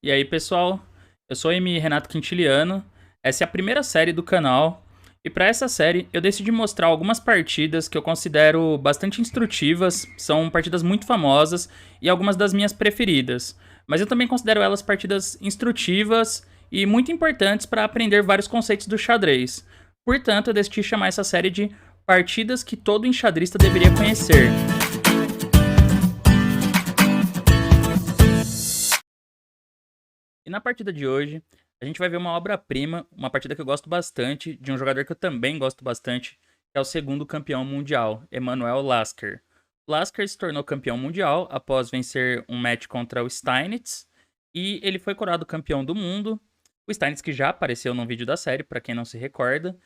E aí, pessoal? Eu sou o M. Renato Quintiliano. Essa é a primeira série do canal. E para essa série, eu decidi mostrar algumas partidas que eu considero bastante instrutivas, são partidas muito famosas e algumas das minhas preferidas. Mas eu também considero elas partidas instrutivas e muito importantes para aprender vários conceitos do xadrez. Portanto, eu decidi chamar essa série de Partidas que todo enxadrista deveria conhecer. E na partida de hoje, a gente vai ver uma obra-prima, uma partida que eu gosto bastante, de um jogador que eu também gosto bastante, que é o segundo campeão mundial, Emanuel Lasker. Lasker se tornou campeão mundial após vencer um match contra o Steinitz, e ele foi coroado campeão do mundo. O Steinitz que já apareceu num vídeo da série, para quem não se recorda.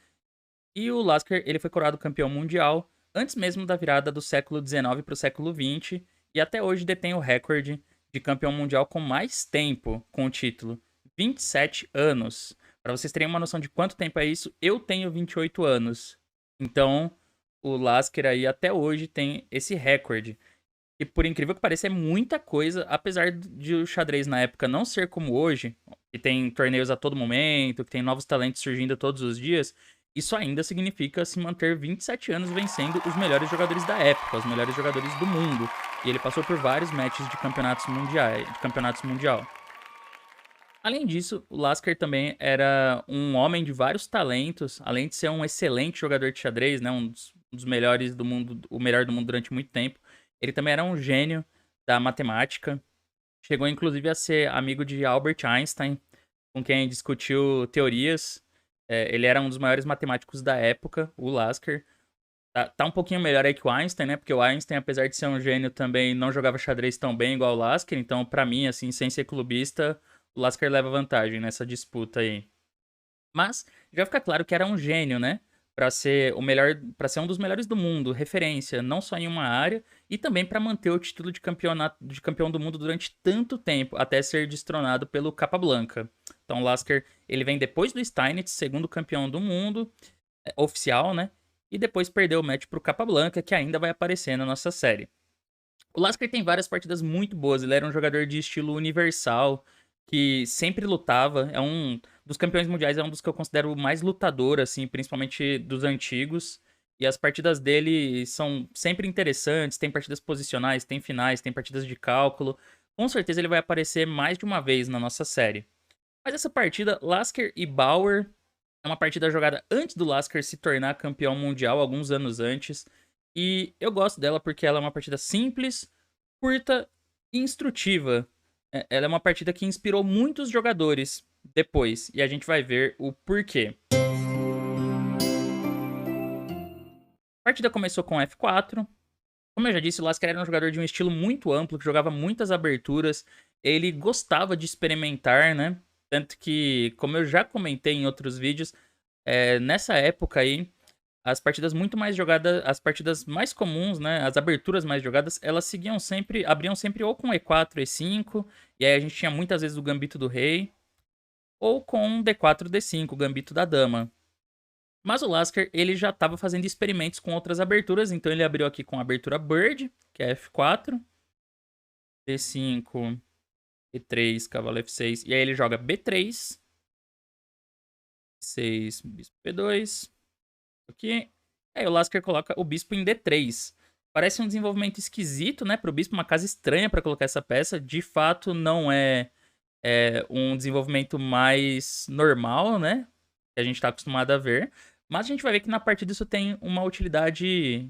E o Lasker ele foi coroado campeão mundial antes mesmo da virada do século XIX para o século XX, e até hoje detém o recorde de campeão mundial com mais tempo com o título, 27 anos. Para vocês terem uma noção de quanto tempo é isso, eu tenho 28 anos. Então, o Lasker aí até hoje tem esse recorde. E por incrível que pareça, é muita coisa, apesar de o xadrez na época não ser como hoje, que tem torneios a todo momento, que tem novos talentos surgindo todos os dias, isso ainda significa se manter 27 anos vencendo os melhores jogadores da época, os melhores jogadores do mundo. E ele passou por vários matches de campeonatos mundiais, de campeonatos mundial. Além disso, o Lasker também era um homem de vários talentos, além de ser um excelente jogador de xadrez, né, um dos melhores do mundo, o melhor do mundo durante muito tempo. Ele também era um gênio da matemática. Chegou inclusive a ser amigo de Albert Einstein, com quem discutiu teorias. Ele era um dos maiores matemáticos da época, o Lasker. Tá um pouquinho melhor aí que o Einstein, né? Porque o Einstein, apesar de ser um gênio, também não jogava xadrez tão bem igual o Lasker. Então, pra mim, assim, sem ser clubista, o Lasker leva vantagem nessa disputa aí. Mas já fica claro que era um gênio, né? Pra ser o melhor, para ser um dos melhores do mundo, referência, não só em uma área, e também pra manter o título de campeão do mundo durante tanto tempo, até ser destronado pelo Capablanca. Então, o Lasker, ele vem depois do Steinitz, segundo campeão do mundo, oficial, né? E depois perdeu o match pro Capablanca, que ainda vai aparecer na nossa série. O Lasker tem várias partidas muito boas. Ele era um jogador de estilo universal, que sempre lutava. É um dos campeões mundiais, é um dos que eu considero mais lutador, assim, principalmente dos antigos. E as partidas dele são sempre interessantes. Tem partidas posicionais, tem finais, tem partidas de cálculo. Com certeza ele vai aparecer mais de uma vez na nossa série. Mas essa partida, Lasker e Bauer, é uma partida jogada antes do Lasker se tornar campeão mundial, alguns anos antes. E eu gosto dela porque ela é uma partida simples, curta e instrutiva. Ela é uma partida que inspirou muitos jogadores depois. E a gente vai ver o porquê. A partida começou com F4. Como eu já disse, o Lasker era um jogador de um estilo muito amplo, que jogava muitas aberturas. Ele gostava de experimentar, né? Tanto que, como eu já comentei em outros vídeos, nessa época aí, as partidas muito mais jogadas, as partidas mais comuns, né, as aberturas mais jogadas, elas seguiam sempre, abriam sempre ou com E4, E5, e aí a gente tinha muitas vezes o gambito do rei, ou com D4, D5, o gambito da dama. Mas o Lasker, ele já estava fazendo experimentos com outras aberturas, então ele abriu aqui com a abertura Bird, que é F4, D5, E3, cavalo F6, e aí ele joga B3, 6, bispo P2, aqui. Aí o Lasker coloca o bispo em D3. Parece um desenvolvimento esquisito, né, pro bispo, uma casa estranha para colocar essa peça. De fato, não é um desenvolvimento mais normal, né, que a gente tá acostumado a ver. Mas a gente vai ver que na partida isso tem uma utilidade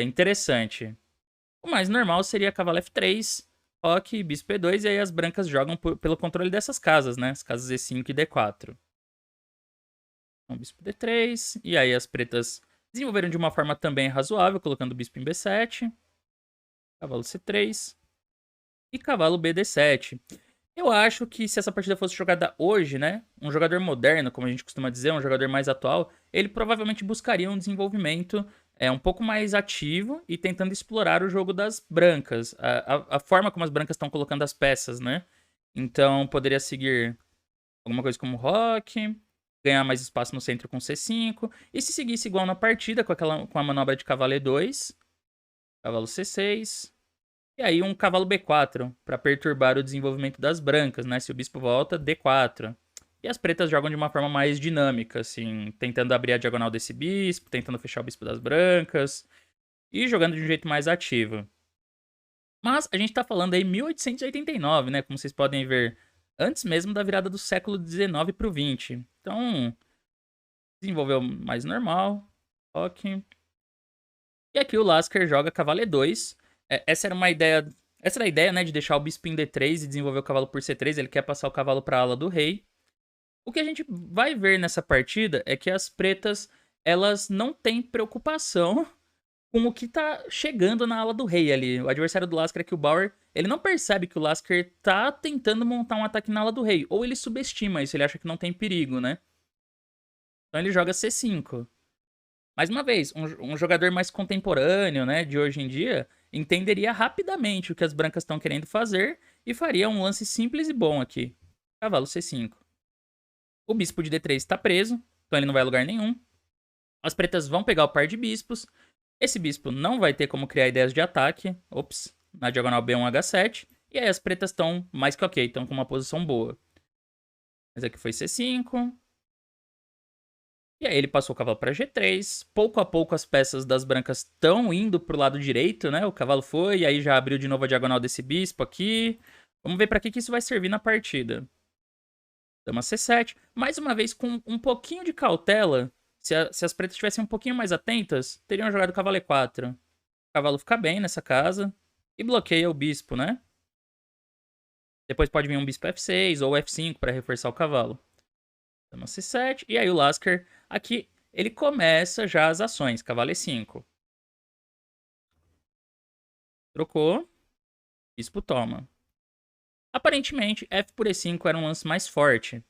interessante. O mais normal seria cavalo F3, roque, bispo E2, e aí as brancas jogam pelo controle dessas casas, né, as casas E5 e D4. Então, bispo D3. E aí as pretas desenvolveram de uma forma também razoável, colocando o bispo em B7. Cavalo C3. E cavalo BD7. Eu acho que se essa partida fosse jogada hoje, né? Um jogador moderno, como a gente costuma dizer, um jogador mais atual, ele provavelmente buscaria um desenvolvimento um pouco mais ativo e tentando explorar o jogo das brancas. A forma como as brancas estão colocando as peças, né? Então poderia seguir alguma coisa como rock, ganhar mais espaço no centro com C5, e se seguisse igual na partida com a manobra de cavalo E2, cavalo C6, E aí um cavalo B4 para perturbar o desenvolvimento das brancas, né? Se o bispo volta, D4. E as pretas jogam de uma forma mais dinâmica, assim, tentando abrir a diagonal desse bispo, tentando fechar o bispo das brancas e jogando de um jeito mais ativo. Mas a gente tá falando aí 1889, né? Como vocês podem ver, antes mesmo da virada do século XIX pro XX. Então, desenvolveu mais normal. Ok. E aqui o Lasker joga cavalo E2. Essa era uma ideia. Essa era a ideia, né? De deixar o bispo em D3 e desenvolver o cavalo por C3. Ele quer passar o cavalo pra ala do rei. O que a gente vai ver nessa partida é que as pretas, elas não têm preocupação com o que tá chegando na ala do rei ali. O adversário do Lasker aqui, o Bauer, ele não percebe que o Lasker tá tentando montar um ataque na ala do rei. Ou ele subestima isso, ele acha que não tem perigo, né? Então ele joga C5. Mais uma vez, um jogador mais contemporâneo, né, de hoje em dia, entenderia rapidamente o que as brancas estão querendo fazer e faria um lance simples e bom aqui. Cavalo C5. O bispo de D3 está preso, então ele não vai a lugar nenhum. As pretas vão pegar o par de bispos. Esse bispo não vai ter como criar ideias de ataque. Ops, na diagonal B1 H7. E aí as pretas estão mais que ok, estão com uma posição boa. Mas aqui foi C5. E aí ele passou o cavalo para G3. Pouco a pouco as peças das brancas estão indo pro lado direito, né? O cavalo foi, e aí já abriu de novo a diagonal desse bispo aqui. Vamos ver para que isso vai servir na partida. Dama C7. Mais uma vez, com um pouquinho de cautela, se as pretas estivessem um pouquinho mais atentas, teriam jogado cavalo E4. O cavalo fica bem nessa casa e bloqueia o bispo, né? Depois pode vir um bispo F6 ou F5 para reforçar o cavalo. Dama C7. E aí o Lasker, aqui, ele começa já as ações. Cavalo E5. Trocou. Bispo toma. Aparentemente, F por E5 era um lance mais forte.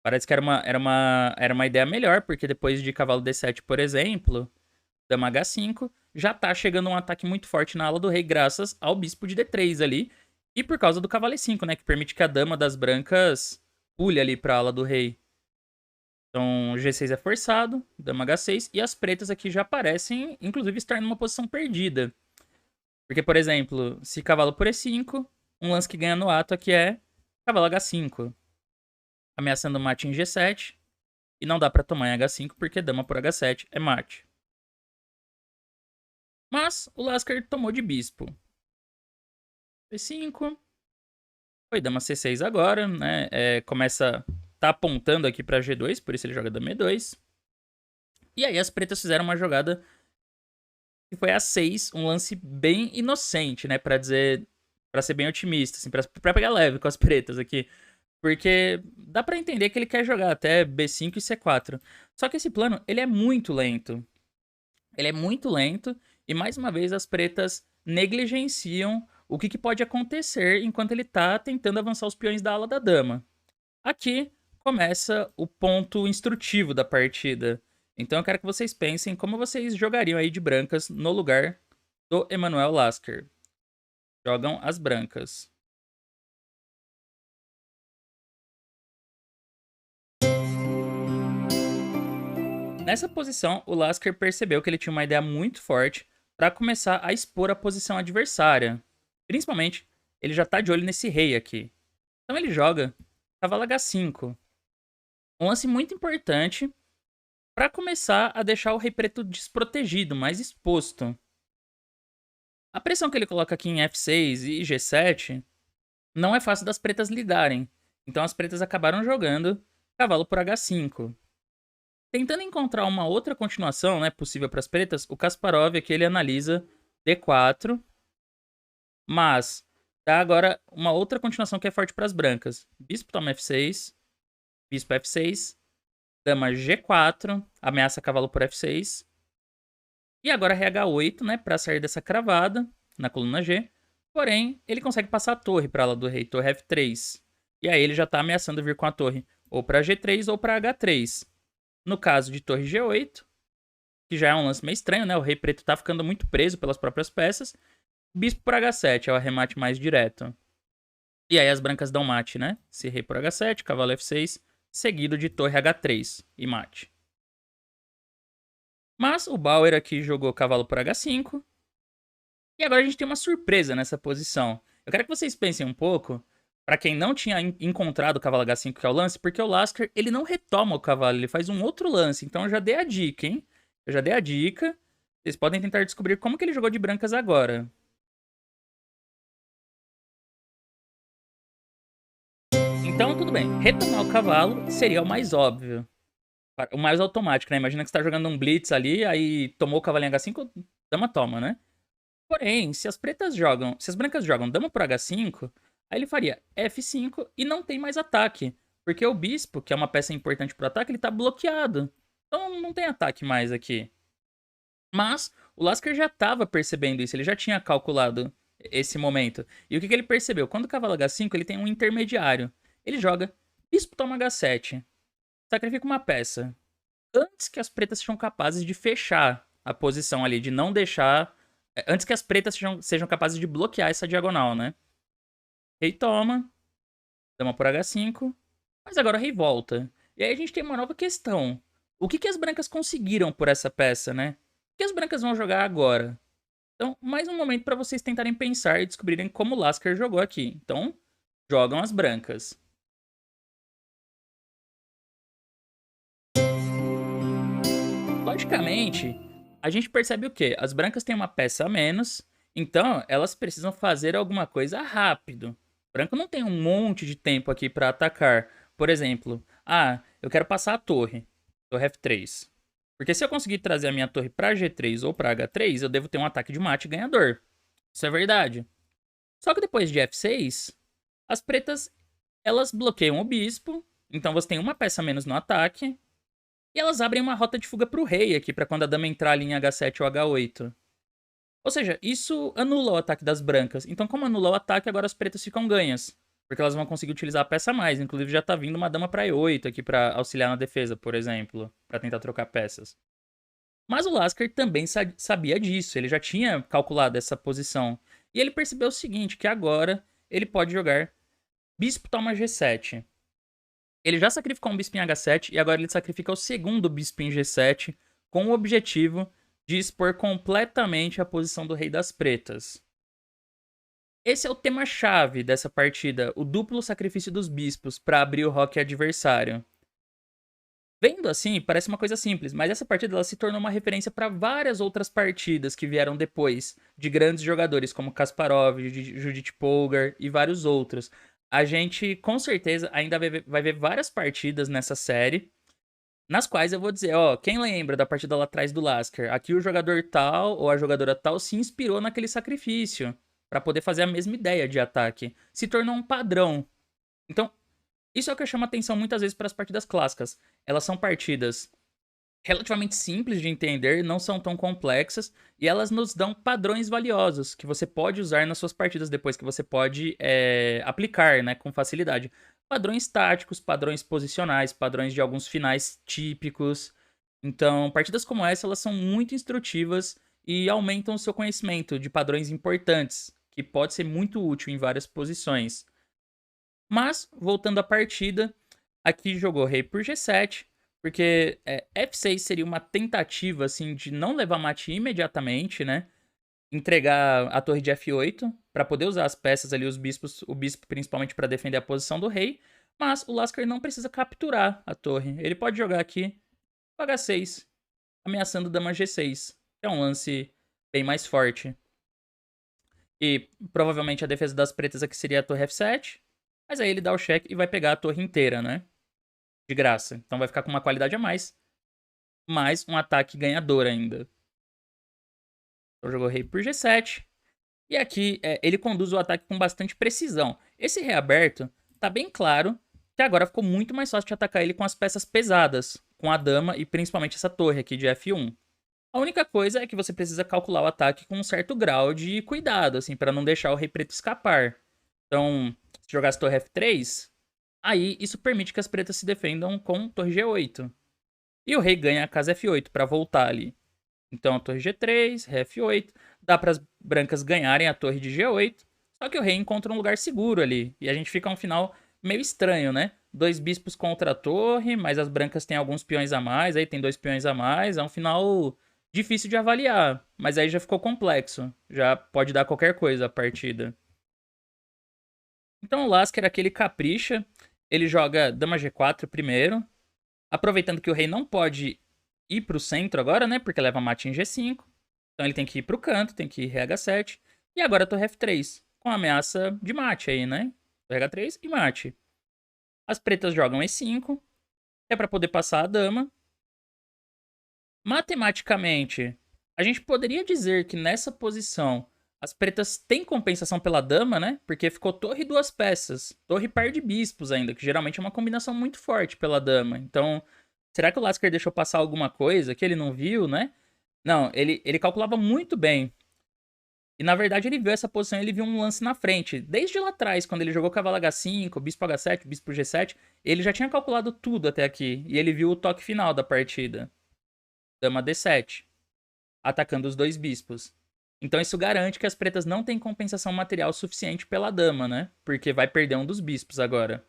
Parece que era uma ideia melhor, porque depois de cavalo D7, por exemplo, dama H5, já tá chegando um ataque muito forte na ala do rei, graças ao bispo de D3 ali. E por causa do cavalo E5, né? Que permite que a dama das brancas pule ali pra ala do rei. Então, G6 é forçado, dama H6, e as pretas aqui já parecem, inclusive, estar numa posição perdida. Porque, por exemplo, se cavalo por E5, um lance que ganha no ato aqui é cavalo H5. Ameaçando mate em G7. E não dá pra tomar em H5 porque dama por H7 é mate. Mas o Lasker tomou de bispo. E5. Foi dama C6 agora, né? Começa... Tá apontando aqui pra G2, por isso ele joga dama E2. E aí as pretas fizeram uma jogada que foi A6, um lance bem inocente, né? Pra dizer... Pra ser bem otimista, assim, pra pegar leve com as pretas aqui. Porque dá pra entender que ele quer jogar até B5 e C4. Só que esse plano, ele é muito lento. Ele é muito lento e, mais uma vez, as pretas negligenciam o que pode acontecer enquanto ele tá tentando avançar os peões da ala da dama. Aqui começa o ponto instrutivo da partida. Então eu quero que vocês pensem como vocês jogariam aí de brancas no lugar do Emanuel Lasker. Jogam as brancas. Nessa posição, o Lasker percebeu que ele tinha uma ideia muito forte para começar a expor a posição adversária. Principalmente, ele já tá de olho nesse rei aqui. Então ele joga cavalo H5. Um lance muito importante para começar a deixar o rei preto desprotegido, mais exposto. A pressão que ele coloca aqui em F6 e G7 não é fácil das pretas lidarem. Então as pretas acabaram jogando cavalo por H5. Tentando encontrar uma outra continuação, né, possível para as pretas, o Kasparov aqui ele analisa D4, mas dá agora uma outra continuação que é forte para as brancas. Bispo toma F6, bispo F6, dama G4, ameaça cavalo por F6. E agora rei H8, né, para sair dessa cravada na coluna G. Porém, ele consegue passar a torre para lá do rei, torre F3. E aí ele já está ameaçando vir com a torre ou para G3 ou para H3. No caso de torre G8, que já é um lance meio estranho, né? O rei preto tá ficando muito preso pelas próprias peças. Bispo por H7 é o arremate mais direto. E aí as brancas dão mate, né? Se rei por H7, cavalo F6, seguido de torre H3 e mate. Mas o Bauer aqui jogou cavalo por H5. E agora a gente tem uma surpresa nessa posição. Eu quero que vocês pensem um pouco, pra quem não tinha encontrado o cavalo H5, que é o lance, porque o Lasker, ele não retoma o cavalo, ele faz um outro lance. Então eu já dei a dica, hein? Eu já dei a dica. Vocês podem tentar descobrir como que ele jogou de brancas agora. Então, tudo bem. Retomar o cavalo seria o mais óbvio. O mais automático, né? Imagina que você tá jogando um blitz ali, aí tomou o cavalinho H5, dama toma, né? Porém, se as pretas jogam, se as brancas jogam dama por H5, aí ele faria F5 e não tem mais ataque. Porque o bispo, que é uma peça importante pro ataque, ele tá bloqueado. Então não tem ataque mais aqui. Mas o Lasker já estava percebendo isso, ele já tinha calculado esse momento. E o que, que ele percebeu? Quando o cavalo H5, ele tem um intermediário. Ele joga bispo toma H7, sacrifica uma peça. Antes que as pretas sejam capazes de fechar a posição ali, de não deixar. Antes que as pretas sejam capazes de bloquear essa diagonal, né? Rei toma, dama por H5, mas agora o rei volta. E aí a gente tem uma nova questão. O que, que as brancas conseguiram por essa peça, né? O que as brancas vão jogar agora? Então, mais um momento para vocês tentarem pensar e descobrirem como o Lasker jogou aqui. Então, jogam as brancas. Logicamente, a gente percebe o quê? As brancas têm uma peça a menos, então elas precisam fazer alguma coisa rápido. O branco não tem um monte de tempo aqui para atacar. Por exemplo, eu quero passar a torre F3. Porque se eu conseguir trazer a minha torre para G3 ou para H3, eu devo ter um ataque de mate ganhador. Isso é verdade. Só que depois de F6, as pretas elas bloqueiam o bispo, então você tem uma peça a menos no ataque, e elas abrem uma rota de fuga pro rei aqui, pra quando a dama entrar ali em H7 ou H8. Ou seja, isso anula o ataque das brancas. Então, como anula o ataque, agora as pretas ficam ganhas. Porque elas vão conseguir utilizar a peça a mais. Inclusive, já tá vindo uma dama pra E8 aqui pra auxiliar na defesa, por exemplo. Pra tentar trocar peças. Mas o Lasker também sabia disso. Ele já tinha calculado essa posição. E ele percebeu o seguinte, que agora ele pode jogar bispo toma G7. Ele já sacrificou um bispo em H7 e agora ele sacrifica o segundo bispo em G7 com o objetivo de expor completamente a posição do rei das pretas. Esse é o tema-chave dessa partida, o duplo sacrifício dos bispos para abrir o roque adversário. Vendo assim, parece uma coisa simples, mas essa partida ela se tornou uma referência para várias outras partidas que vieram depois, de grandes jogadores como Kasparov, Judith Polgar e vários outros. A gente, com certeza, ainda vai ver várias partidas nessa série, nas quais eu vou dizer, ó, quem lembra da partida lá atrás do Lasker? Aqui o jogador tal ou a jogadora tal se inspirou naquele sacrifício para poder fazer a mesma ideia de ataque. Se tornou um padrão. Então, isso é o que chama atenção muitas vezes para as partidas clássicas. Elas são partidas relativamente simples de entender, não são tão complexas, e elas nos dão padrões valiosos que você pode usar nas suas partidas depois, que você pode aplicar, né, com facilidade. Padrões táticos, padrões posicionais, padrões de alguns finais típicos. Então, partidas como essa, elas são muito instrutivas e aumentam o seu conhecimento de padrões importantes, que pode ser muito útil em várias posições. Mas, voltando à partida, aqui jogou rei por G7, porque F6 seria uma tentativa assim de não levar mate imediatamente, né? Entregar a torre de F8 para poder usar as peças ali, os bispos, o bispo principalmente para defender a posição do rei, mas o Lasker não precisa capturar a torre. Ele pode jogar aqui H6, ameaçando dama G6, que é um lance bem mais forte. E provavelmente a defesa das pretas aqui seria a torre F7, mas aí ele dá o cheque e vai pegar a torre inteira, né? De graça. Então vai ficar com uma qualidade a mais. Mais um ataque ganhador ainda. Então jogou rei por G7. E aqui ele conduz o ataque com bastante precisão. Esse reaberto tá bem claro que agora ficou muito mais fácil de atacar ele com as peças pesadas. Com a dama e principalmente essa torre aqui de F1. A única coisa é que você precisa calcular o ataque com um certo grau de cuidado, assim, para não deixar o rei preto escapar. Então, se jogasse torre F3, aí isso permite que as pretas se defendam com torre G8. E o rei ganha a casa F8 para voltar ali. Então, a torre G3, rei F8. Dá para as brancas ganharem a torre de G8. Só que o rei encontra um lugar seguro ali. E a gente fica um final meio estranho, né? Dois bispos contra a torre, mas as brancas têm alguns peões a mais. Aí tem dois peões a mais. É um final Difícil de avaliar, mas aí já ficou complexo. Já pode dar qualquer coisa a partida. Então o Lasker aqui ele capricha, ele joga dama G4 primeiro, aproveitando que o rei não pode ir pro centro agora, né? Porque leva mate em G5. Então ele tem que ir pro canto, tem que ir rei H7. E agora torre F3, com ameaça de mate aí, né? Torre H3 e mate. As pretas jogam E5, é para poder passar a dama. Matematicamente, a gente poderia dizer que nessa posição as pretas têm compensação pela dama, né? Porque ficou torre e duas peças. Torre e par de bispos ainda, que geralmente é uma combinação muito forte pela dama. Então, será que o Lasker deixou passar alguma coisa que ele não viu, né? Não, ele calculava muito bem. E na verdade ele viu essa posição, ele viu um lance na frente. Desde lá atrás, quando ele jogou cavalo H5, bispo H7, bispo G7, ele já tinha calculado tudo até aqui. E ele viu o toque final da partida. Dama D7, atacando os dois bispos. Então isso garante que as pretas não têm compensação material suficiente pela dama, né? Porque vai perder um dos bispos agora.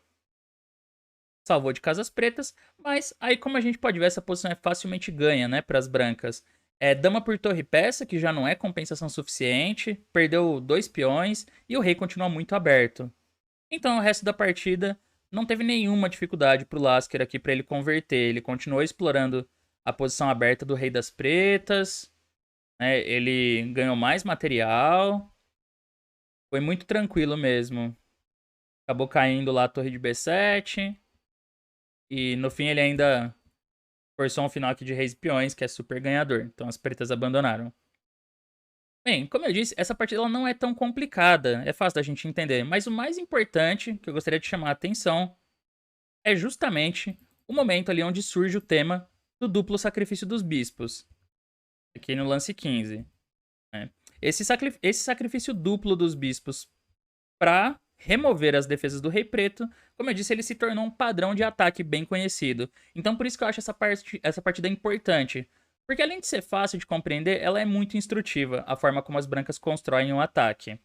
Salvou de casas pretas, mas aí como a gente pode ver, essa posição é facilmente ganha, né, para as brancas. É dama por torre peça, que já não é compensação suficiente, perdeu dois peões e o rei continua muito aberto. Então o resto da partida não teve nenhuma dificuldade pro Lasker aqui para ele converter, ele continuou explorando a posição aberta do rei das pretas, né? Ele ganhou mais material, foi muito tranquilo mesmo. Acabou caindo lá a torre de B7 e no fim ele ainda forçou um final aqui de reis e peões, que é super ganhador. Então as pretas abandonaram. Bem, como eu disse, essa partida ela não é tão complicada, é fácil da gente entender. Mas o mais importante, que eu gostaria de chamar a atenção, é justamente o momento ali onde surge o tema do duplo sacrifício dos bispos. Aqui no lance 15. Né? Esse sacrifício duplo dos bispos para remover as defesas do Rei Preto, como eu disse, ele se tornou um padrão de ataque bem conhecido. Então por isso que eu acho essa partida importante. Porque além de ser fácil de compreender, ela é muito instrutiva, a forma como as brancas constroem um ataque.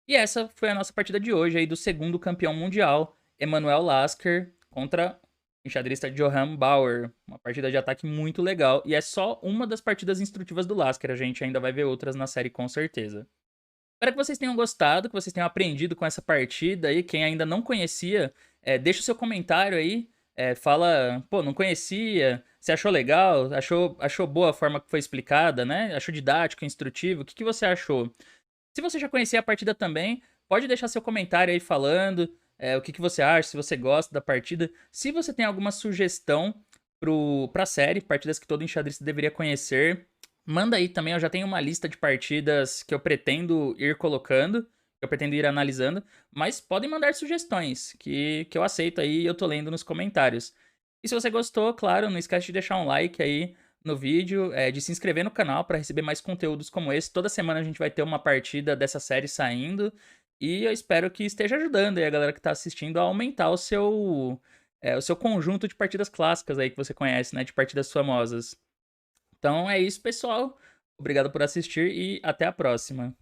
E essa foi a nossa partida de hoje aí do segundo campeão mundial, Emanuel Lasker, contra o enxadrista Johann Bauer. Uma partida de ataque muito legal, e é só uma das partidas instrutivas do Lasker, a gente ainda vai ver outras na série com certeza. Espero que vocês tenham gostado, que vocês tenham aprendido com essa partida aí. Quem ainda não conhecia, deixa o seu comentário aí. Fala, pô, não conhecia, você achou legal, achou boa a forma que foi explicada, né? Achou didático, instrutivo, o que você achou? Se você já conhecia a partida também, pode deixar seu comentário aí falando o que você acha, se você gosta da partida. Se você tem alguma sugestão pra série, partidas que todo enxadrista deveria conhecer, manda aí também. Eu já tenho uma lista de partidas que eu pretendo ir colocando, que eu pretendo ir analisando, mas podem mandar sugestões, que eu aceito aí e eu tô lendo nos comentários. E se você gostou, claro, não esquece de deixar um like aí no vídeo, de se inscrever no canal para receber mais conteúdos como esse. Toda semana a gente vai ter uma partida dessa série saindo. E eu espero que esteja ajudando aí a galera que está assistindo a aumentar o seu conjunto de partidas clássicas aí que você conhece, né? De partidas famosas. Então é isso, pessoal. Obrigado por assistir e até a próxima.